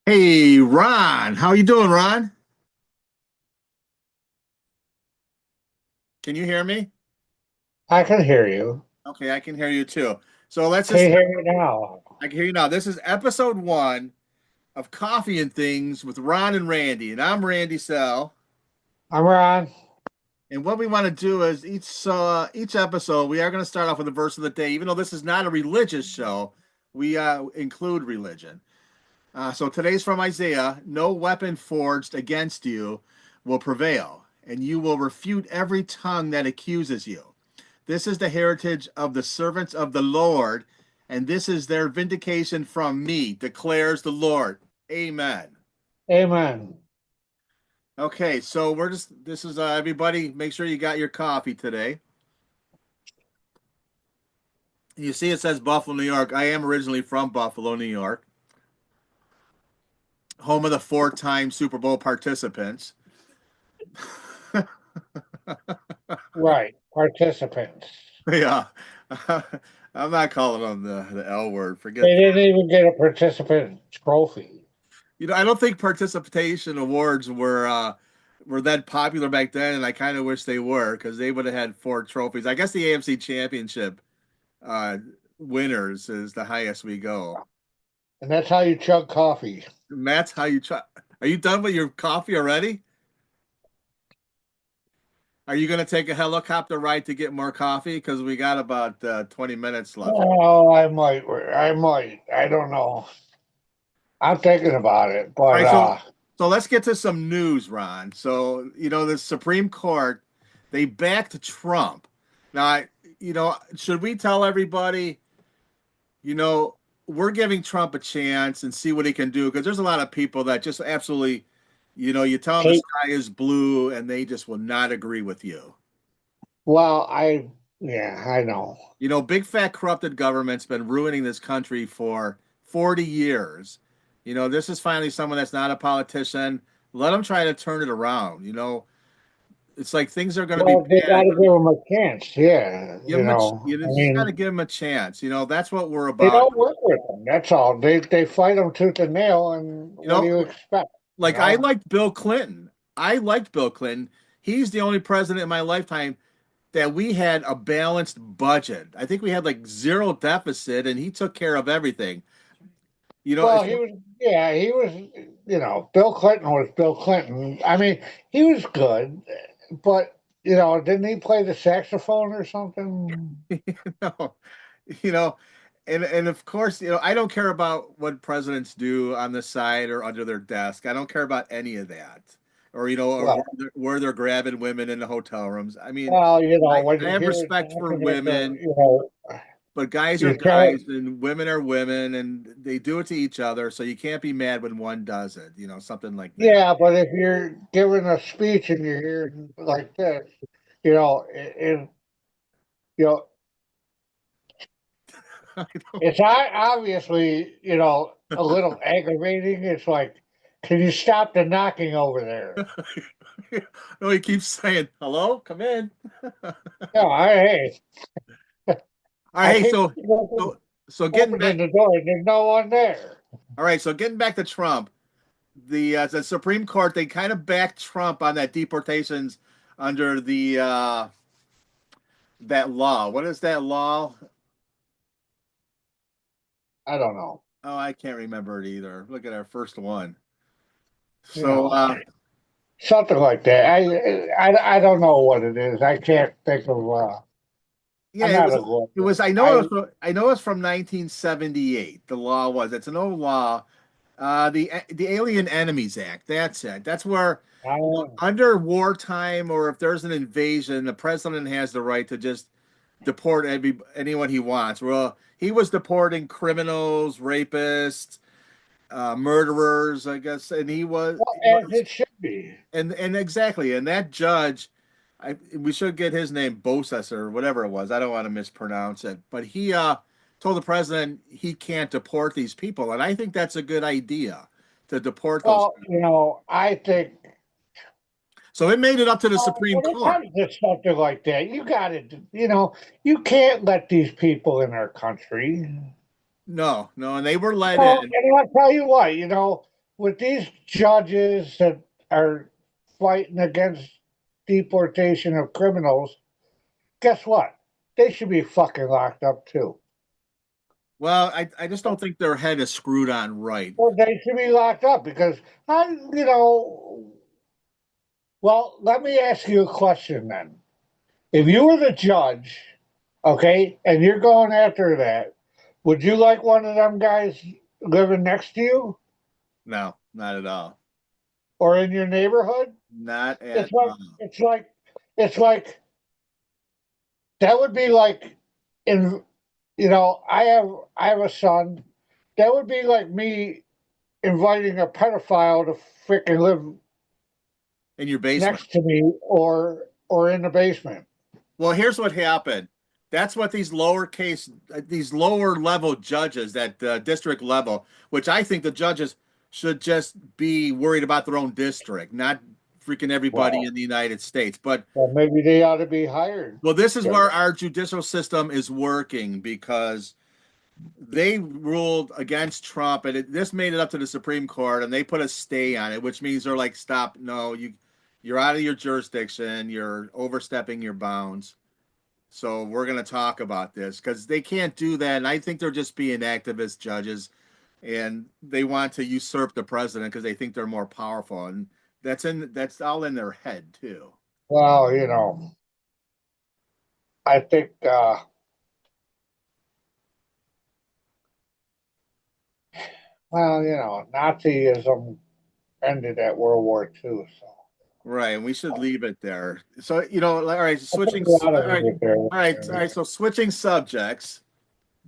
Hey, Ron, how you doing, Ron? Can you hear me? I can hear you. Okay, I can hear you too. So let's Can you just, hear me now? I can hear you now. This is episode one of Coffee and Things with Ron and Randy, and I'm Randy Sell. I'm Ron. And what we want to do is each episode we are going to start off with a verse of the day. Even though this is not a religious show, we include religion. So today's from Isaiah: "No weapon forged against you will prevail, and you will refute every tongue that accuses you. This is the heritage of the servants of the Lord, and this is their vindication from me, declares the Lord." Amen. Amen. Okay, so this is everybody, make sure you got your coffee today. You see, it says Buffalo, New York. I am originally from Buffalo, New York, home of the four-time Super Bowl participants. Right. Participants. Yeah. I'm not calling them the L word. Forget They that. didn't even get a participant trophy. I don't think participation awards were that popular back then, and I kind of wish they were because they would have had four trophies. I guess the AFC Championship uh, winners is the highest we go. And that's how you chug coffee. And that's how you try. Are you done with your coffee already? Are you going to take a helicopter ride to get more coffee? Because we got about 20 minutes left. Oh, I might. I might. I don't know. I'm thinking about it, All but right, so let's get to some news, Ron. So, the Supreme Court, they backed Trump. Now, should we tell everybody, you know, we're giving Trump a chance and see what he can do? Because there's a lot of people that just absolutely, you tell them the hate. sky is blue and they just will not agree with you. Well, yeah, I know. Big fat corrupted government's been ruining this country for 40 years. This is finally someone that's not a politician. Let them try to turn it around. It's like things are going to be Well, they got bad. to give him a chance. Yeah, Give them I you just got to mean, give them a chance. That's what we're they about. don't work with them. That's all. They fight them tooth and nail, and You what do know, you expect? You like I know. liked Bill Clinton. I liked Bill Clinton. He's the only president in my lifetime that we had a balanced budget. I think we had like zero deficit, and he took care of everything. Well, It's he was, Bill Clinton was Bill Clinton. I mean, he was good, but, didn't he play the saxophone or something? no, you know, and of course, I don't care about what presidents do on the side or under their desk. I don't care about any of that, or or Well, where they're grabbing women in the hotel rooms. I mean, when I you have hear it respect for talking at the, women, but guys are you tell, guys and women are women, and they do it to each other. So you can't be mad when one does it. Something like that. yeah, but if you're giving a speech and you're hearing like this, you know, I don't. it's obviously, a little aggravating. It's like, can you stop the knocking over there? No, he keeps saying, "Hello, come in." No, hey, All right, I hey, keep so so getting opening back. the door and there's no one there. All right, so getting back to Trump, the Supreme Court, they kind of backed Trump on that deportations under the that law. What is that law? I don't know. Oh, I can't remember it either. Look at our first one. You So know, something like that. I don't know what it is. I can't think of. yeah, I'm it not was a it was lawyer. I know it's from 1978. The law was. It's an old law. The Alien Enemies Act. That's it. That's where I under wartime or if there's an invasion, the president has the right to just deport anyone he wants. Well, he was deporting criminals, rapists, murderers, I guess, and he was, well, as it should be. and exactly, and that judge, we should get his name, Bosas or whatever it was. I don't want to mispronounce it, but he told the president he can't deport these people, and I think that's a good idea to deport those Well, people. I think So it made it up to the Supreme when it Court. comes to something like that, you got to, you can't let these people in our country. No, no, and they were let Well, in. and I'll tell you what, with these judges that are fighting against deportation of criminals, guess what? They should be fucking locked up too. Well, I just don't think their head is screwed on right. Well, they should be locked up because I, you know. Well, let me ask you a question then. If you were the judge, okay, and you're going after that, would you like one of them guys living next to you No, not at all. or in your neighborhood? Not at It's like all. it's like that would be like in I have a son. That would be like me inviting a pedophile to freaking live In your basement. next to me or in the basement. Well, here's what happened. That's what these lower level judges at district level, which I think the judges should just be worried about their own district, not freaking everybody Well, in the United States. But well, maybe they ought to be hired. well, this is Yeah. where our judicial system is working because they ruled against Trump, and this made it up to the Supreme Court, and they put a stay on it, which means they're like, "Stop! No, you're out of your jurisdiction. You're overstepping your bounds." So we're going to talk about this because they can't do that, and I think they're just being activist judges, and they want to usurp the president because they think they're more powerful, and that's all in their head too. Well, I think Nazism ended at World War II, so Right, and we should leave it there. So, all right, I think we ought all to right, leave it there. all right. So, switching subjects.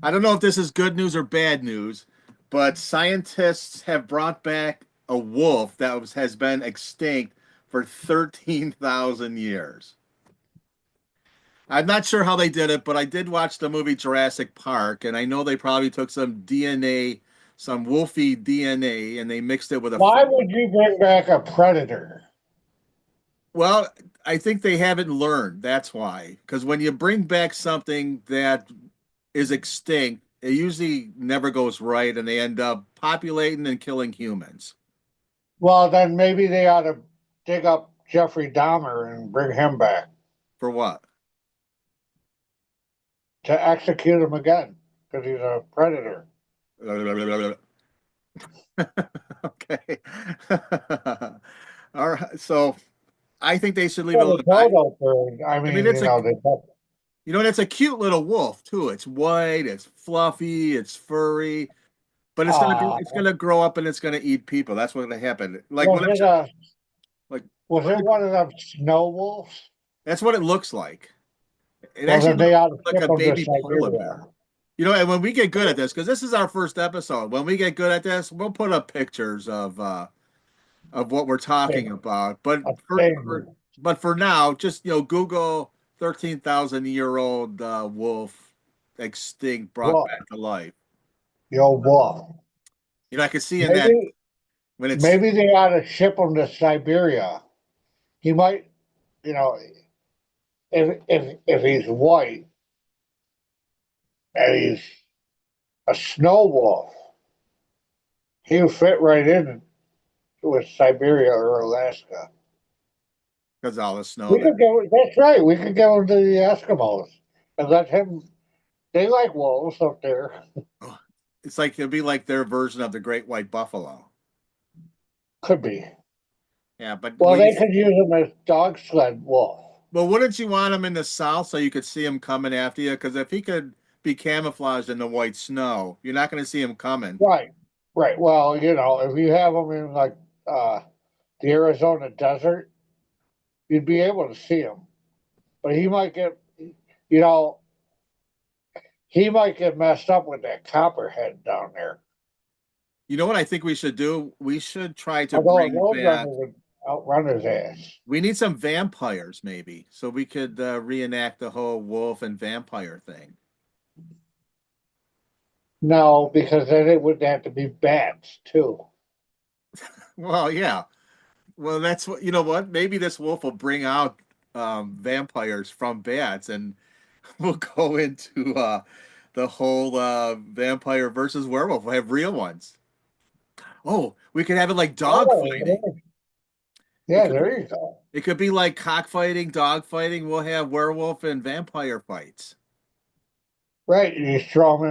I don't know if this is good news or bad news, but scientists have brought back a wolf that has been extinct for 13,000 years. I'm not sure how they did it, but I did watch the movie Jurassic Park, and I know they probably took some DNA, some wolfy DNA, and they mixed it with a. Why would you bring back a predator? Well, I think they haven't learned. That's why. Because when you bring back something that is extinct, it usually never goes right, and they end up populating and killing humans. Well, then maybe they ought to dig up Jeffrey Dahmer and bring him back For what? to execute him again because he's a predator. Okay. All right. So I think they should leave it Well, the alone. dodo bird. I I mean, mean, they. it's a cute little wolf too. It's white, it's fluffy, it's furry, but it's Uh, gonna grow up and it's gonna eat people. That's what's gonna happen. was it a Like was when it the, one of them snow wolves? that's what it looks like. It Well, actually then they looks ought to like ship a them to baby polar Siberia. bear. And when we get good at this, because this is our first episode, when we get good at this, we'll put up pictures of what we're talking about. A penguin. But for now, just Google 13,000-year-old wolf extinct brought Wolf. back to life. The old wolf. I can see in that Maybe when it's maybe they ought to ship him to Siberia. He might, you know, if he's white and he's a snow wolf, he would fit right in with Siberia or Alaska. because all the snow We that could go. That's right. We could go to the Eskimos and let him. They like wolves up there. it's like it'd be like their version of the great white buffalo. Could be. Yeah, but Well, they could use him as dog sled wolf. well, wouldn't you want him in the south so you could see him coming after you? Because if he could be camouflaged in the white snow, you're not going to see him coming. Right. Right. Well, if you have them in like uh, the Arizona desert, you'd be able to see him. But you know, he might get messed up with that copperhead down there. You know what I think we should do? We should try to Although a bring roadrunner back. would outrun his ass. We need some vampires, maybe, so we could reenact the whole wolf and vampire thing. No, because then it would have to be bats too. Well, yeah. Well, that's what you know. What maybe this wolf will bring out vampires from bats, and we'll go into the whole vampire versus werewolf. We'll have real ones. Oh, we could have it like dog fighting. Oh, It yeah, could be there you go. it could be like cockfighting, dog fighting. We'll have werewolf and vampire fights. Right, you just throw them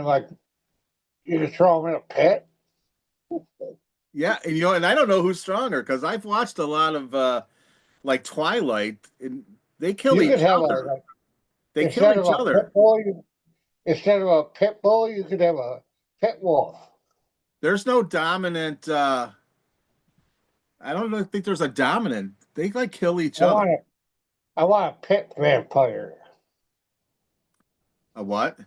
in a pit. Yeah, and and I don't know who's stronger because I've watched a lot of like Twilight, and they kill You could each have other. like They kill instead of each a other. pit bull, instead of a pit bull, you could have a pit wolf. There's no dominant. I don't know, think there's a dominant. They like kill each I other. want a I want a pit vampire. A what?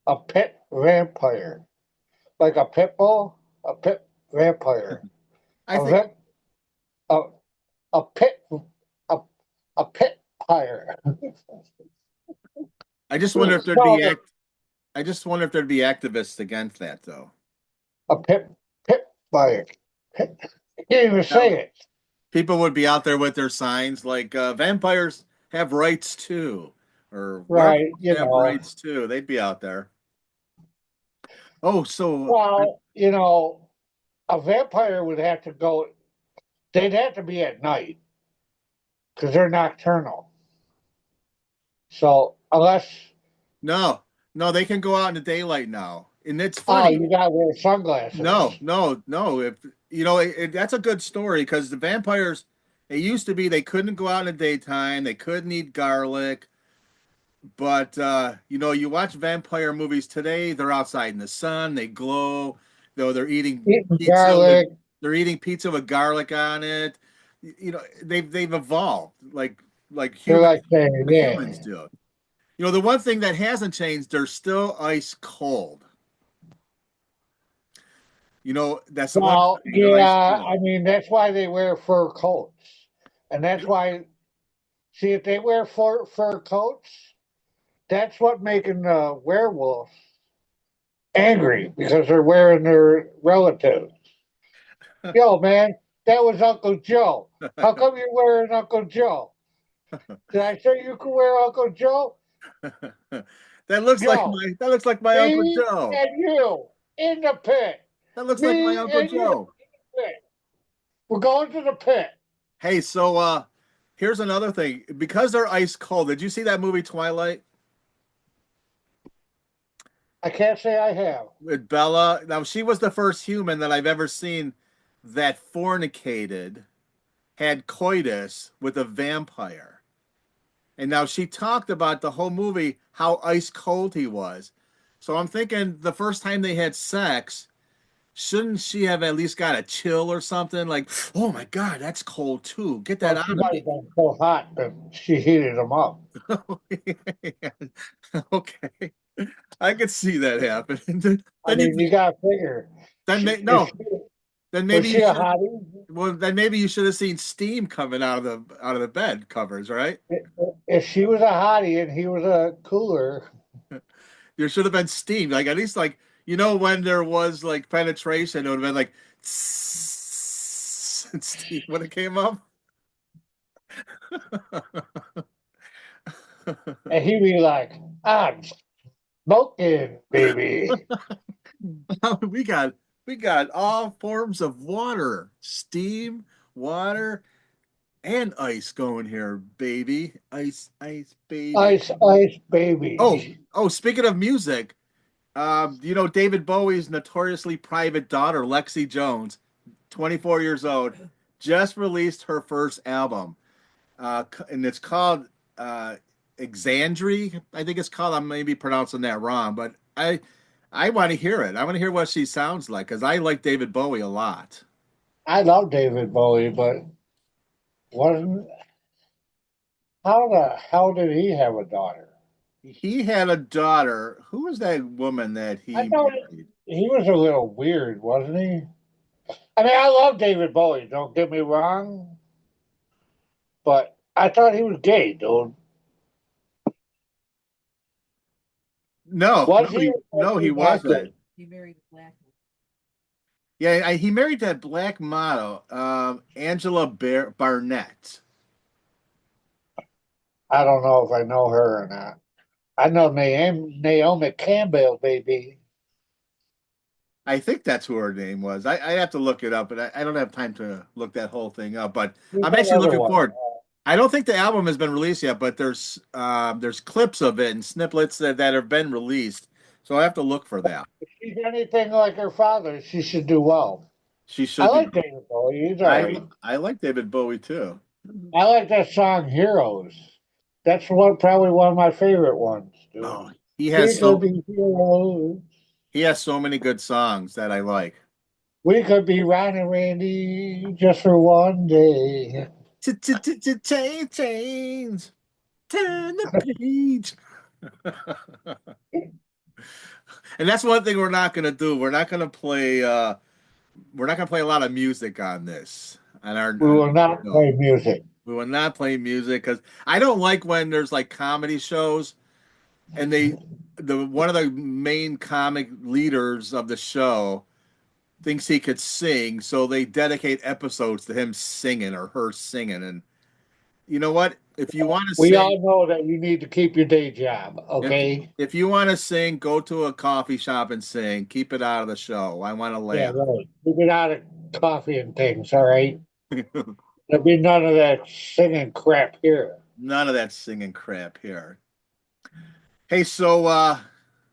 A pit vampire. Like a pit bull, a pit vampire. I A think vamp a a pit a a pit fire. I just wonder if there'd be No, I just wonder if there'd be activists against that though. a pit fire. Pit, I can't even say Now, it. people would be out there with their signs like vampires have rights too, or Right, werewolves have rights too. They'd be out there. Oh, so Well, a vampire would have to go. They'd have to be at night because they're nocturnal. So unless, no, no, they can go out in the daylight now, and it's oh, funny. you gotta wear No, sunglasses. no, no. If that's a good story because the vampires, it used to be they couldn't go out in the daytime, they couldn't eat garlic, but you watch vampire movies today, they're outside in the sun, they glow, though Eating pizza with garlic. they're eating pizza with garlic on it. They've evolved like They're like saying, humans yeah. do. The one thing that hasn't changed, they're still ice cold. That's the one Well, thing, they're ice yeah. cold. I mean, that's why they wear fur coats, and that's why. See, if they wear fur coats, that's what making the werewolves angry because they're wearing their relatives. Yo, man, that was Uncle Joe. How come you're wearing Uncle Joe? Did I say you could wear Uncle Joe? Yo, That looks like my Uncle me Joe. and you in the pit. That looks like my Me Uncle and you in Joe. the pit. We're going to the pit. Hey, so here's another thing. Because they're ice cold, did you see that movie Twilight I can't say I have. with Bella? Now she was the first human that I've ever seen that fornicated, had coitus with a vampire. And now she talked about the whole movie how ice cold he was. So I'm thinking the first time they had sex, shouldn't she have at least got a chill or something? Like, oh my God, that's cold too. Get that Well, she out of might me. have been so hot that she heated them up. Okay. I could see that happening. I Then you mean, you got to figure. then She, may, is no, she, then was maybe she you a should hottie? well then maybe you should have seen steam coming out of the bed covers, right? If she was a hottie and he was a cooler, There should have been steam. Like at least like when there was like penetration, it would have been like and steam when it came up. and he'd be like, "I'm smoking, baby." we got we got all forms of water, steam, water, and ice going here, baby. Ice, ice, baby. Ice, ice, Oh, baby. oh, speaking of music, David Bowie's notoriously private daughter, Lexi Jones, 24 years old, just released her first album. And it's called Exandry, I think it's called. I may be pronouncing that wrong, but I want to hear it. I want to hear what she sounds like because I like David Bowie a lot. I love David Bowie, but wasn't how the hell did he have a daughter? He had a daughter. Who was that woman that I he thought married? he was a little weird, wasn't he? I mean, I love David Bowie. Don't get me wrong, but I thought he was gay, dude. No, Was he? Or was no, he he not wasn't. gay? Yeah, he married that black model, Angela Barnett. I don't know if I know her or not. I know Naomi Campbell, baby. I think that's who her name was. I have to look it up, but I don't have time to look that whole thing up. But Who's I'm that actually other looking one? forward. I don't think the album has been released yet, but there's clips of it and snippets that have been released. So I have to look for that. If she's anything like her father, she should do well. She I should do. like David Bowie. He's all I right. I like David Bowie too. I like that song "Heroes." That's probably one of my favorite ones, dude. Oh, We could be heroes. he has so many good songs that I like. We could be Ron and Randy just for one day. Chains, turn the page. And that's one thing we're not gonna do. We're not gonna play a lot of music on this. We will not No. play music. We will not play music because I don't like when there's like comedy shows and the one of the main comic leaders of the show thinks he could sing, so they dedicate episodes to him singing or her singing. And you know what? If you want to We sing, all know that you need to keep your day job, if okay? if you want to sing, go to a coffee shop and sing. Keep it out of the show. I want to Yeah, laugh. right. Keep it out of coffee and things, all right? There'll be none of that singing crap here. None of that singing crap here. Hey, so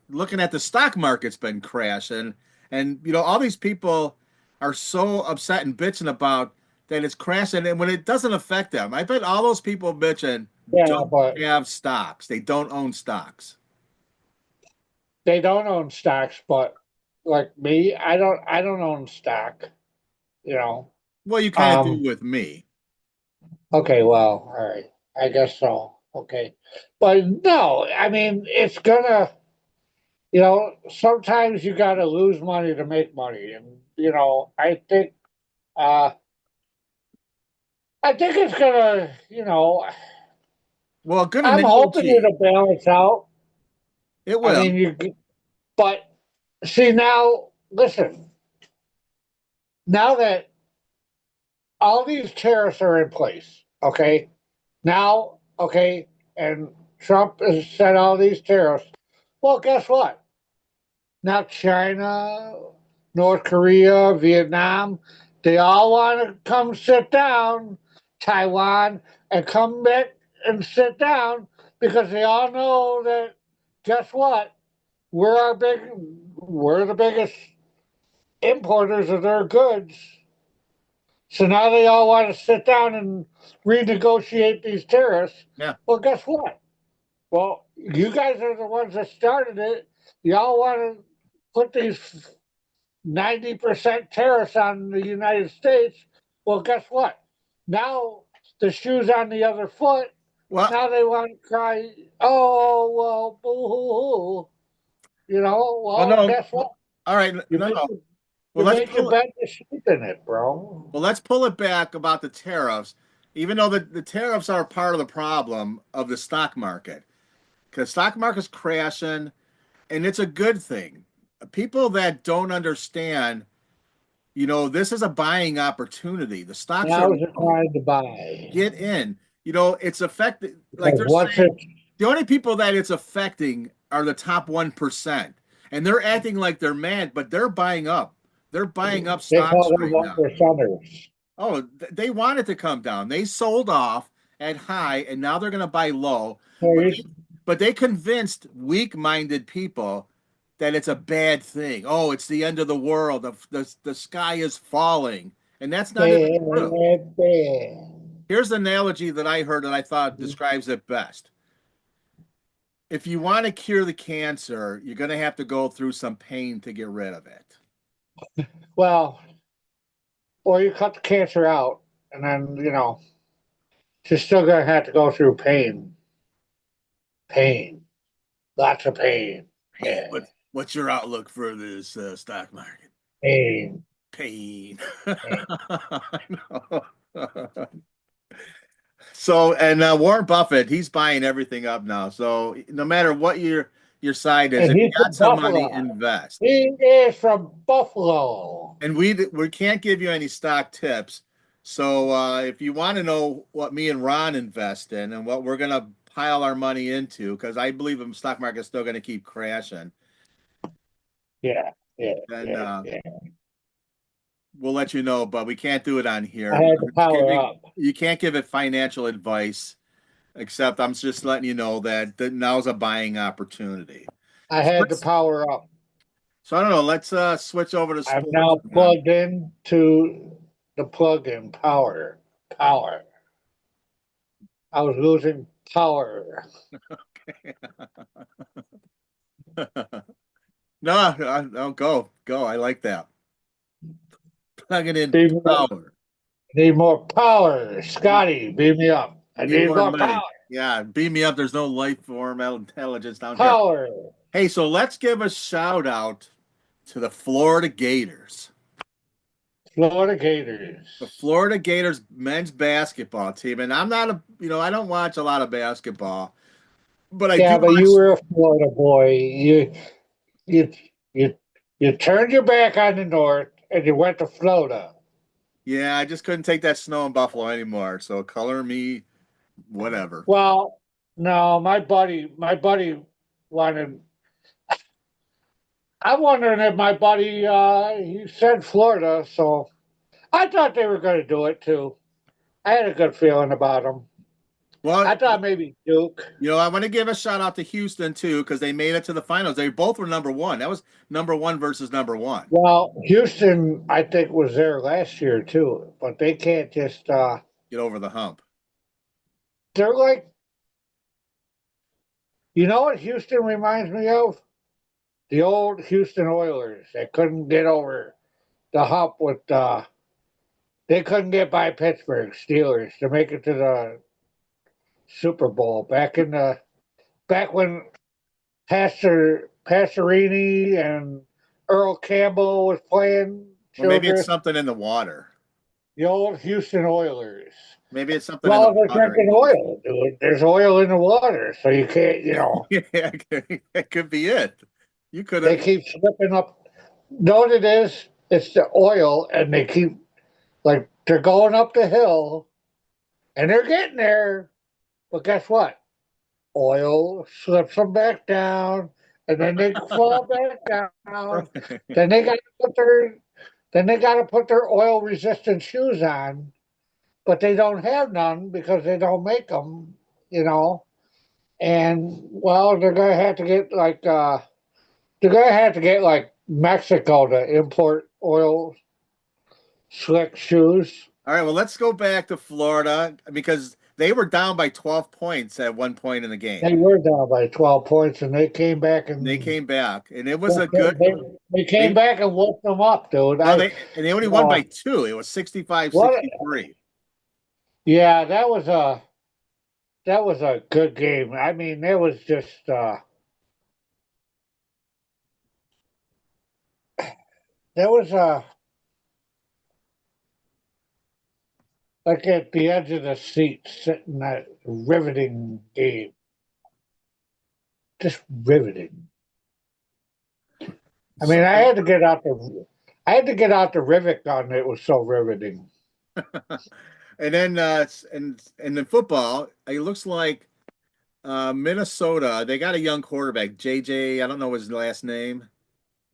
looking at the stock market's been crashing, and all these people are so upset and bitching about that it's crashing, and when it doesn't affect them, I bet all those people bitching Yeah, don't but have stocks. They don't own stocks. they don't own stocks, but like me, I don't own stock, you know. Well, you kind of do Um, with me. okay, well, all right. I guess so. Okay. But no, I mean, it's gonna, sometimes you gotta lose money to make money. And, uh I think it's gonna, Well, a good I'm hoping analogy. it'll balance out. It I will. mean, but see now, listen, now that all these tariffs are in place, okay? Now, okay, and Trump has set all these tariffs. Well, guess what? Now China, North Korea, Vietnam, they all want to come sit down, Taiwan, and come back and sit down because they all know that guess what? We're the biggest importers of their goods. So now they all want to sit down and renegotiate these tariffs. Yeah. Well, guess what? Well, you guys are the ones that started it. Y'all want to put these 90% tariffs on the United States. Well, guess what? Now the shoe's on the other foot. Well, Now they want to cry, oh, well, boo hoo hoo. well, Well, no. guess what? All right. You No, made no. your, Well, you made your bed to sleep in it, bro. let's pull it back about the tariffs. Even though the tariffs are part of the problem of the stock market, because stock market's crashing, and it's a good thing. People that don't understand, this is a buying opportunity. The stocks are Now's the low. time to buy. Get in. It's affected. Like Because they're once saying, it's the only people that it's affecting are the top 1%. And they're acting like they're mad, but they're buying up. They're buying up they stocks call them right one now. percenters. Oh, they wanted to come down. They sold off at high, and now they're going to buy low. So But you, they convinced weak-minded people that it's a bad thing. Oh, it's the end of the world. The sky is falling, and that's not even true. Here's the analogy that I heard that I thought describes it best. If you want to cure the cancer, you're going to have to go through some pain to get rid of it. well, or you cut the cancer out, and then you're still gonna have to go through pain, pain, lots of pain, Hey, yeah, what's your outlook for this stock market? pain, Pain. pain. I know. So, and Warren Buffett, he's buying everything up now. So, no matter what your side is, And if you he's got from some money, Buffalo. invest. He is from Buffalo. And we can't give you any stock tips. So, if you want to know what me and Ron invest in and what we're gonna pile our money into, because I believe the stock market's still going to keep crashing. Yeah. Yeah, then yeah, yeah. we'll let you know. But we can't do it on here. I had to power up. You can't give it financial advice, except I'm just letting you know that now's a buying opportunity. I So, had to power up. so I don't know. Let's switch over to I'm sports now now. plugged in to the plug-in power. Power. I was losing power. No, no, go. I like that. Plug it in Beam me up. power. Need more power. Scotty, beam me up. I Need need more more power. money. Yeah, beam me up. There's no life form intelligence down here. Power. Hey, so let's give a shout out to the Florida Gators. Florida The Gators. Florida Gators men's basketball team. And I'm not I don't watch a lot of basketball, but I do Yeah, but you watch. were a Florida boy. You you you turned your back on the North and you went to Florida. Yeah, I just couldn't take that snow in Buffalo anymore. So color me whatever. Well, no, my buddy wanted. I'm wondering if my buddy he said Florida, so I thought they were going to do it too. I had a good feeling about them. Well, I thought maybe Duke. I want to give a shout out to Houston too because they made it to the finals. They both were number one. That was number one versus number one. Well, Houston, I think, was there last year too, but they can't just. Get over the hump. They're like, you know what Houston reminds me of? The old Houston Oilers that couldn't get over the hump with. They couldn't get by Pittsburgh Steelers to make it to the Super Bowl back when Pastorini and Earl Campbell was playing Or maybe it's Childress. something in the water. The old Houston Oilers. Maybe it's something in the Well, they're water. drinking oil, dude. There's oil in the water, so you can't. Yeah, that could be it. You could They have. keep slipping up. Know what it is? It's the oil, and they keep like they're going up the hill, and they're getting there. But guess what? Oil slips them back down, and then they fall back down. Then they got to put their oil resistant shoes on, but they don't have none because they don't make them. And well, they're gonna have to get like Mexico to import oil slick shoes. All right, well, let's go back to Florida because they were down by 12 points at one point in the game. They were down by 12 points, and they came back They and came back, and it was a good. they came They back and woke them up, dude. well, they only won by two. It was 65 What? 63. Yeah, that was a good game. I mean, it was just that was like at the edge of the seat, sitting that riveting game, just riveting. I mean, I had to get out the rivet gun. It was so riveting. And then and in football, it looks like Minnesota, they got a young quarterback, JJ, I don't know his last name.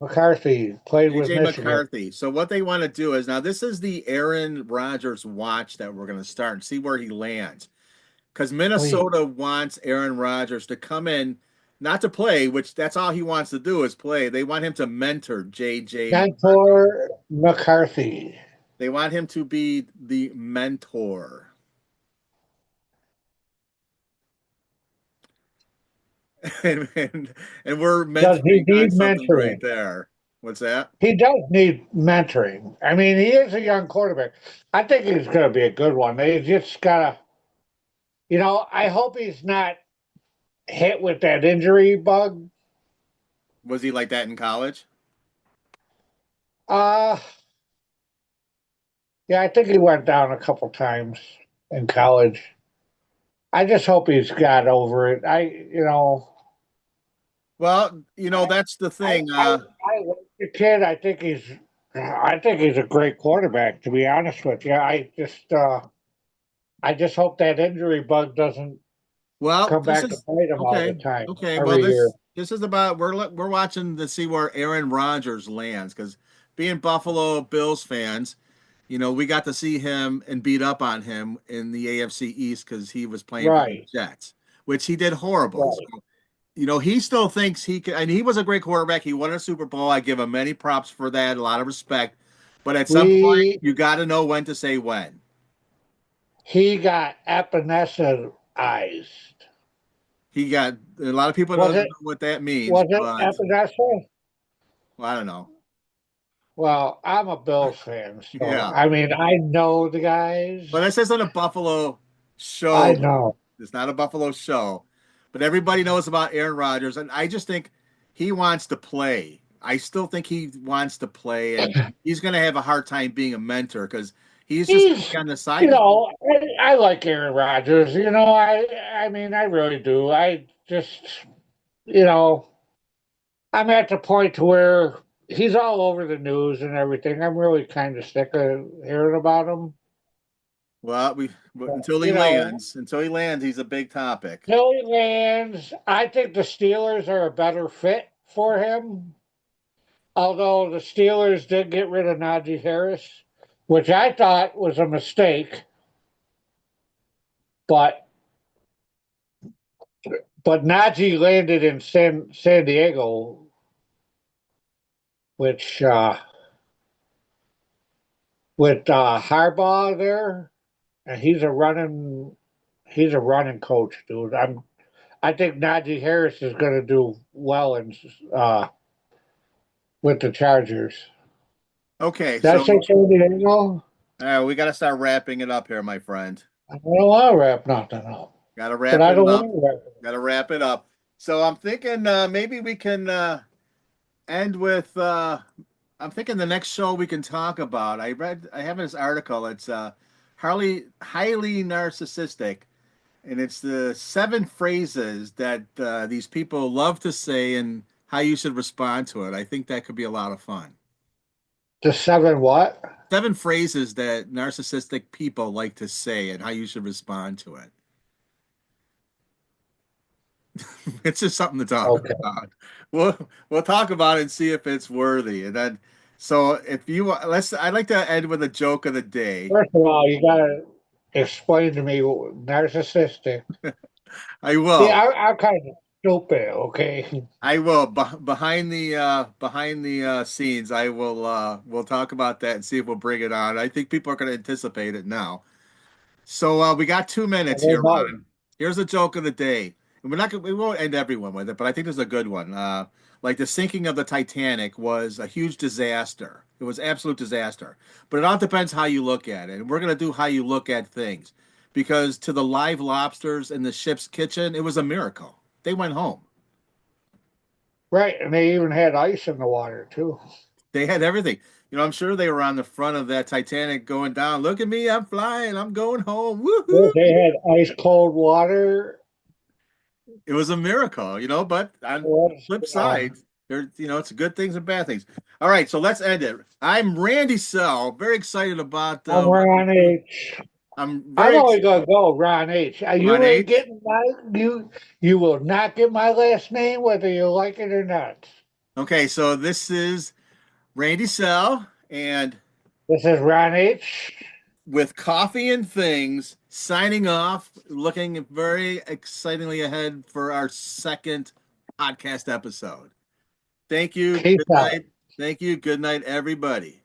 McCarthy played with JJ Michigan. McCarthy. So what they want to do is now this is the Aaron Rodgers watch that we're going to start and see where he lands. Because Minnesota wants Aaron Rodgers to come in, not to play, which that's all he wants to do is play. They want him to mentor JJ. Mentor McCarthy. They want him to be the mentor. And we're Does he mentoring on need something mentoring? right there. What's that? He does need mentoring. I mean, he is a young quarterback. I think he's going to be a good one. They just got to, I hope he's not hit with that injury bug. Was he like that in college? Uh, yeah, I think he went down a couple times in college. I just hope he's got over it. Well, that's the thing. I like the kid. I think he's a great quarterback. To be honest with you, I just hope that injury bug doesn't Well, come this back to is bite him all the okay. time, Okay. Well, every year. This is about we're watching to see where Aaron Rodgers lands because being Buffalo Bills fans, we got to see him and beat up on him in the AFC East because he was playing for the Right, Jets, which he did horrible. right. So, he still thinks he can, and he was a great quarterback. He won a Super Bowl. I give him many props for that, a lot of respect. But at some point, We you got to know when to say when. he got epinephrine eyes. He got a lot of people Was don't know it what that means, was it but epinephrine? well, I don't know. Well, I'm a Bills fan, so Yeah, I mean I know the guys. but this isn't a Buffalo I show. know. It's not a Buffalo show, but everybody knows about Aaron Rodgers, and I just think he wants to play. I still think he wants to play, and he's going to have a hard time being a mentor because he's just going to He's be on the sideline. I like Aaron Rodgers. I mean I really do. I just you know I'm at the point to where he's all over the news and everything. I'm really kind of sick of hearing about him. Well, You know, until he lands, he's a big topic. Philly lands. I think the Steelers are a better fit for him. Although the Steelers did get rid of Najee Harris, which I thought was a mistake, but Najee landed in San Diego, which with Harbaugh there, and he's a running coach, dude. I think Najee Harris is going to do well in with the Chargers. Okay, Did I so say San Diego? we got to start wrapping it up here, my friend. I don't want to wrap nothing up, Got to but wrap I it don't up. want to wrap it up. Got to wrap it up. So I'm thinking maybe we can end with. I'm thinking the next show we can talk about. I have this article. It's highly narcissistic, and it's the 7 phrases that these people love to say and how you should respond to it. I think that could be a lot of fun. The 7 what? 7 phrases that narcissistic people like to say and how you should respond to it. It's just something to talk Okay. about. We'll talk about it and see if it's worthy. And then, so if you I'd like to end with a joke of the day. First of all, you got to explain to me narcissistic. I See, will. I'm kind of stupid, okay? I will. Behind the scenes, I will. We'll talk about that and see if we'll bring it on. I think people are going to anticipate it now. So we got 2 minutes They here, might. Ron. Here's a joke of the day. And we won't end everyone with it, but I think there's a good one. Like the sinking of the Titanic was a huge disaster. It was absolute disaster. But it all depends how you look at it. And we're gonna do how you look at things. Because to the live lobsters in the ship's kitchen, it was a miracle. They went home. Right, and they even had ice in the water too. They had everything. I'm sure they were on the front of that Titanic going down. Look at me, I'm flying, I'm going home. Woohoo! They had ice cold water. It was a miracle, but on the Was, flip side, it's good things and bad things. All right, so let's end it. I'm Randy Sell, very excited about I'm what we Ron do. H. I'm I'm very only gonna go Ron H. Ron You ain't H. getting you will not get my last name whether you like it or not. Okay, so this is Randy Sell, and This is Ron H. with Coffee and Things, signing off, looking very excitingly ahead for our second podcast episode. Thank you. Peace Good out. night. Thank you. Good night, everybody.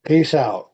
Peace out.